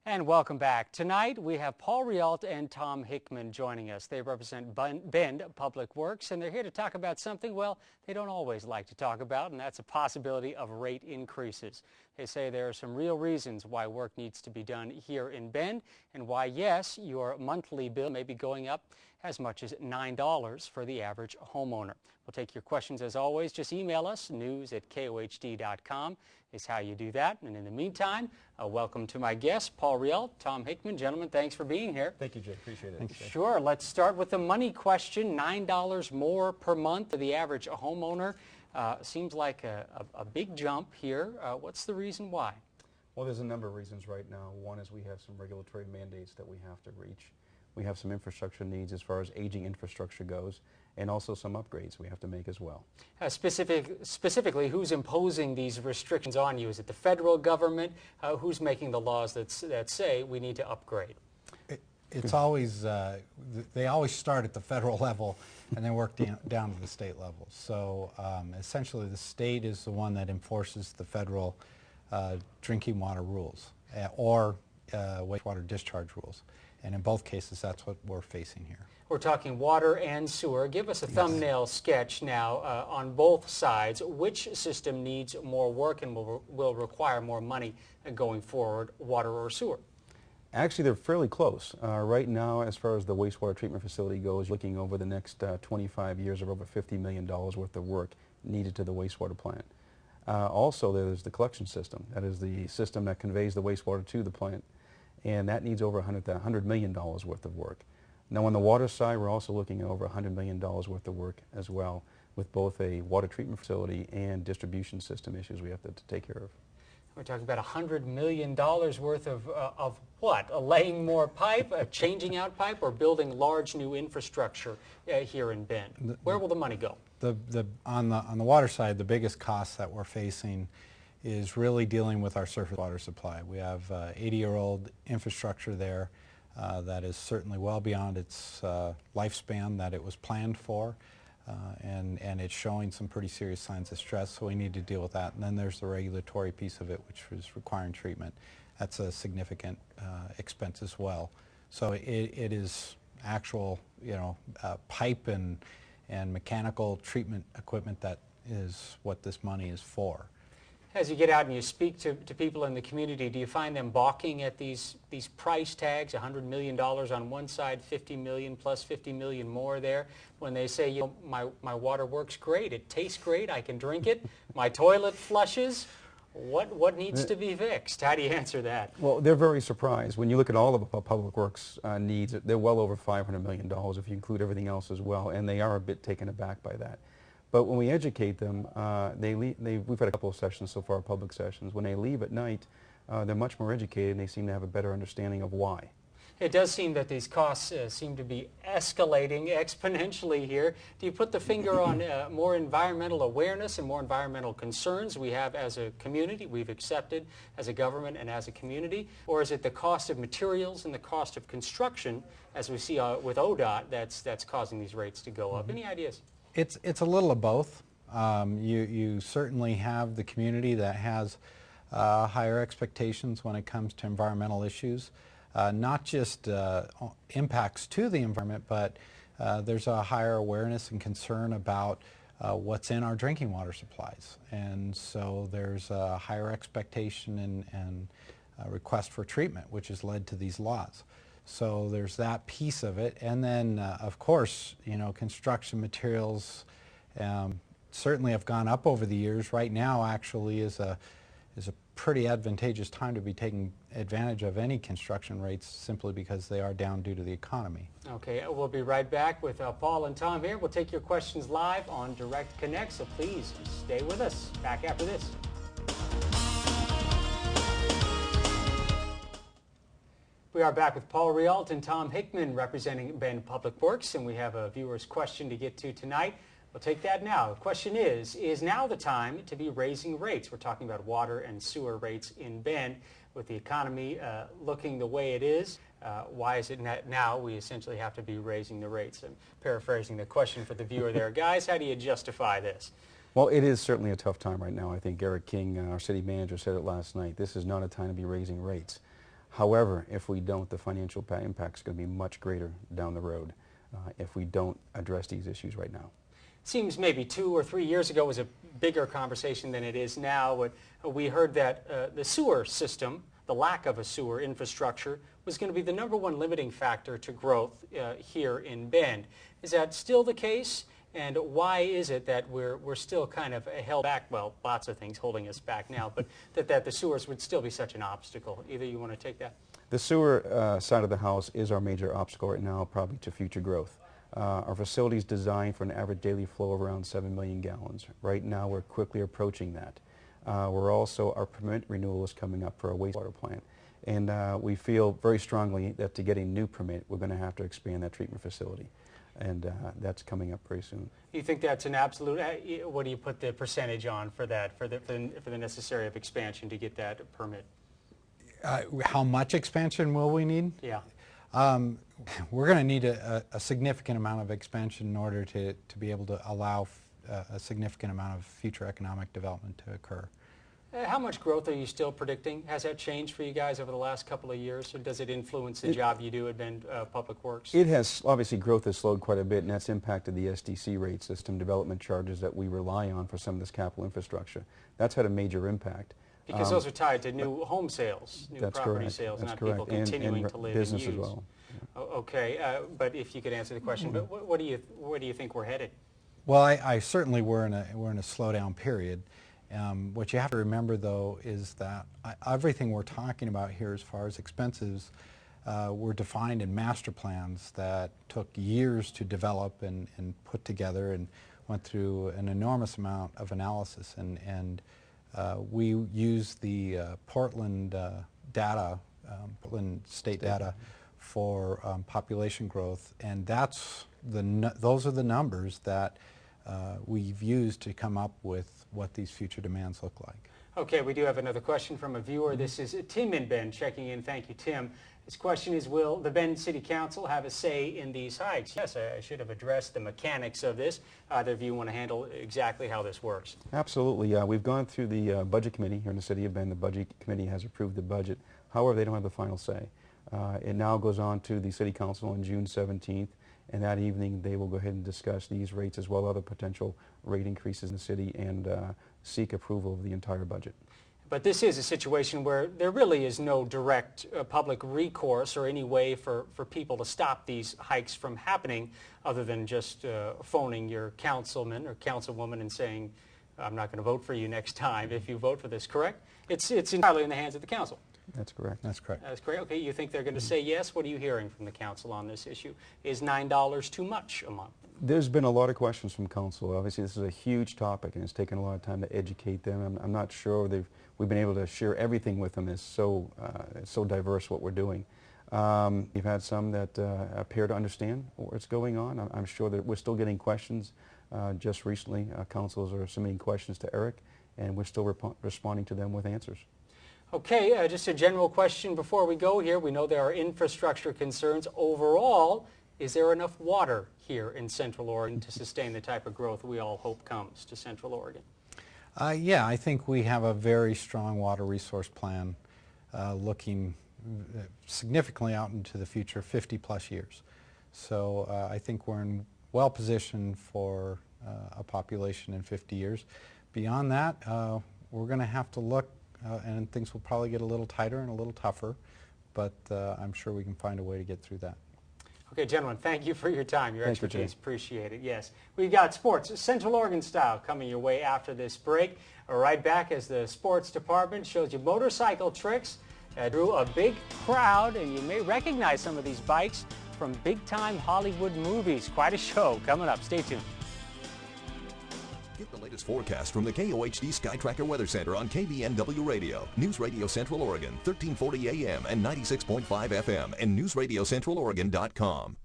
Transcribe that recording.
And welcome back. Tonight we have Paul Rialt and Tom Hickman joining us. They represent Bend Public Works, and they're here to talk about something, well, they don't always like to talk about, and that's a possibility of rate increases. They say there are some real reasons why work needs to be done here in Bend, and why, yes, your monthly bill may be going up as much as $9 for the average homeowner. We'll take your questions as always. Just email us, news@kohd.com is how you do that. And in the meantime, welcome to my guests, Paul Rialt, Tom Hickman. Gentlemen, thanks for being here. Thank you, Jay. Appreciate it. Thanks. Sure. Let's start with the money question. $9 more per month for the average homeowner. Seems like a big jump here. What's the reason why? Well, there's a number of reasons right now. One is we have some regulatory mandates that we have to reach. We have some infrastructure needs as far as aging infrastructure goes, and also some upgrades we have to make as well. Specifically, who's imposing these restrictions on you? Is it the federal government? Who's making the laws that say we need to upgrade? It's always, they always start at the federal level and then work down to the state level. So essentially the state is the one that enforces the federal drinking water rules or wastewater discharge rules. And in both cases, that's what we're facing here. We're talking water and sewer. Give us a thumbnail sketch now on both sides. Which system needs more work and will require more money going forward, water or sewer? Actually, they're fairly close. Right now, as far as the wastewater treatment facility goes, looking over the next 25 years of over $50 million worth of work needed to the wastewater plant. Also, there's the collection system. That is the system that conveys the wastewater to the plant, and that needs over $100 million worth of work. Now, on the water side, we're also looking at over $100 million worth of work as well, with both a water treatment facility and distribution system issues we have to take care of. We're talking about $100 million worth of what? Laying more pipe, changing out pipe, or building large new infrastructure here in Bend? Where will the money go? On the water side, the biggest cost that we're facing is really dealing with our surface water supply. We have 80-year-old infrastructure there that is certainly well beyond its lifespan that it was planned for, and it's showing some pretty serious signs of stress, so we need to deal with that. And then there's the regulatory piece of it, which is requiring treatment. That's a significant expense as well. So it is actual, pipe and mechanical treatment equipment that is what this money is for. As you get out and you speak to people in the community, do you find them balking at these price tags, $100 million on one side, $50 million plus $50 million more there, when they say, my water works great, it tastes great, I can drink it, my toilet flushes? What needs to be fixed? How do you answer that? Well, they're very surprised. When you look at all of the public works needs, they're well over $500 million if you include everything else as well, and they are a bit taken aback by that. But when we educate them, we've had a couple of sessions so far, public sessions. When they leave at night, they're much more educated and they seem to have a better understanding of why. It does seem that these costs seem to be escalating exponentially here. Do you put the finger on more environmental awareness and more environmental concerns we have as a community, we've accepted as a government and as a community? Or is it the cost of materials and the cost of construction, as we see with ODOT, that's causing these rates to go up? Any ideas? It's a little of both. You certainly have the community that has higher expectations when it comes to environmental issues, not just impacts to the environment, but there's a higher awareness and concern about what's in our drinking water supplies. And so there's a higher expectation and request for treatment, which has led to these laws. So there's that piece of it, and then of course, construction materials certainly have gone up over the years. Right now, actually, is a pretty advantageous time to be taking advantage of any construction rates, simply because they are down due to the economy. Okay, we'll be right back with Paul and Tom here. We'll take your questions live on Direct Connect, so please stay with us. Back after this. We are back with Paul Rialt and Tom Hickman representing Bend Public Works, and we have a viewer's question to get to tonight. We'll take that now. The question is now the time to be raising rates? We're talking about water and sewer rates in Bend. With the economy looking the way it is, why is it now we essentially have to be raising the rates? I'm paraphrasing the question for the viewer there. Guys, how do you justify this? Well, it is certainly a tough time right now. I think Eric King, our city manager, said it last night. This is not a time to be raising rates. However, if we don't, the financial impact is going to be much greater down the road if we don't address these issues right now. Seems maybe 2 or 3 years ago was a bigger conversation than it is now. We heard that the sewer system, the lack of a sewer infrastructure, was going to be the #1 limiting factor to growth here in Bend. Is that still the case? And why is it that we're still kind of held back? Well, lots of things holding us back now, but that the sewers would still be such an obstacle. Either you want to take that? The sewer side of the house is our major obstacle right now, probably to future growth. Our facility is designed for an average daily flow of around 7 million gallons. Right now, we're quickly approaching that. Our permit renewal is coming up for our wastewater plant. And we feel very strongly that to get a new permit, we're going to have to expand that treatment facility. And that's coming up very soon. You think that's an absolute, what do you put the percentage on for that, for the necessary of expansion to get that permit? How much expansion will we need? Yeah. We're going to need a significant amount of expansion in order to be able to allow a significant amount of future economic development to occur. How much growth are you still predicting? Has that changed for you guys over the last couple of years, or does it influence the job you do at Bend Public Works? It has, obviously growth has slowed quite a bit, and that's impacted the SDC rate, system development charges, that we rely on for some of this capital infrastructure. That's had a major impact. Because those are tied to new home sales, new property sales, not people continuing to live and use. Business as well. Okay, but if you could answer the question, but where do you think we're headed? Well, I certainly we're in a slowdown period. What you have to remember, though, is that everything we're talking about here as far as expenses were defined in master plans that took years to develop and put together, and went through an enormous amount of analysis. And we use the Portland data, Portland state data for population growth, and those are the numbers that we've used to come up with what these future demands look like. Okay, we do have another question from a viewer. This is Tim in Bend checking in. Thank you, Tim. His question is, will the Bend City Council have a say in these hikes? Yes, I should have addressed the mechanics of this. Either of you want to handle exactly how this works? Absolutely. We've gone through the Budget Committee here in the City of Bend. The Budget Committee has approved the budget. However, they don't have the final say. It now goes on to the City Council on June 17th. And that evening, they will go ahead and discuss these rates as well as other potential rate increases in the city, and seek approval of the entire budget. But this is a situation where there really is no direct public recourse or any way for people to stop these hikes from happening, other than just phoning your councilman or councilwoman and saying, I'm not going to vote for you next time if you vote for this, correct? It's entirely in the hands of the council. That's correct. That's correct. That's correct. Okay, you think they're going to say yes? What are you hearing from the council on this issue? Is $9 too much a month? There's been a lot of questions from council. Obviously, this is a huge topic, and it's taken a lot of time to educate them. I'm not sure we've been able to share everything with them. It's so diverse what we're doing. We've had some that appear to understand what's going on. I'm sure that we're still getting questions. Just recently, councils are submitting questions to Eric, and we're still responding to them with answers. Okay, just a general question before we go here. We know there are infrastructure concerns. Overall, is there enough water here in Central Oregon to sustain the type of growth we all hope comes to Central Oregon? Yeah, I think we have a very strong water resource plan looking significantly out into the future, 50+ years. So I think we're well positioned for a population in 50 years. Beyond that, we're going to have to look, and things will probably get a little tighter and a little tougher, but I'm sure we can find a way to get through that. Okay, gentlemen, thank you for your time, your Thank you, expertise. Jay. Appreciate it. Yes, we've got sports, Central Oregon style, coming your way after this break. Right back as the sports department shows you motorcycle tricks. Drew a big crowd, and you may recognize some of these bikes from big-time Hollywood movies. Quite a show coming up. Stay tuned. Get the latest forecast from the KOHD SkyTracker Weather Center on KBNW Radio, News Radio Central Oregon, 1340 AM and 96.5 FM, and NewsRadioCentralOregon.com.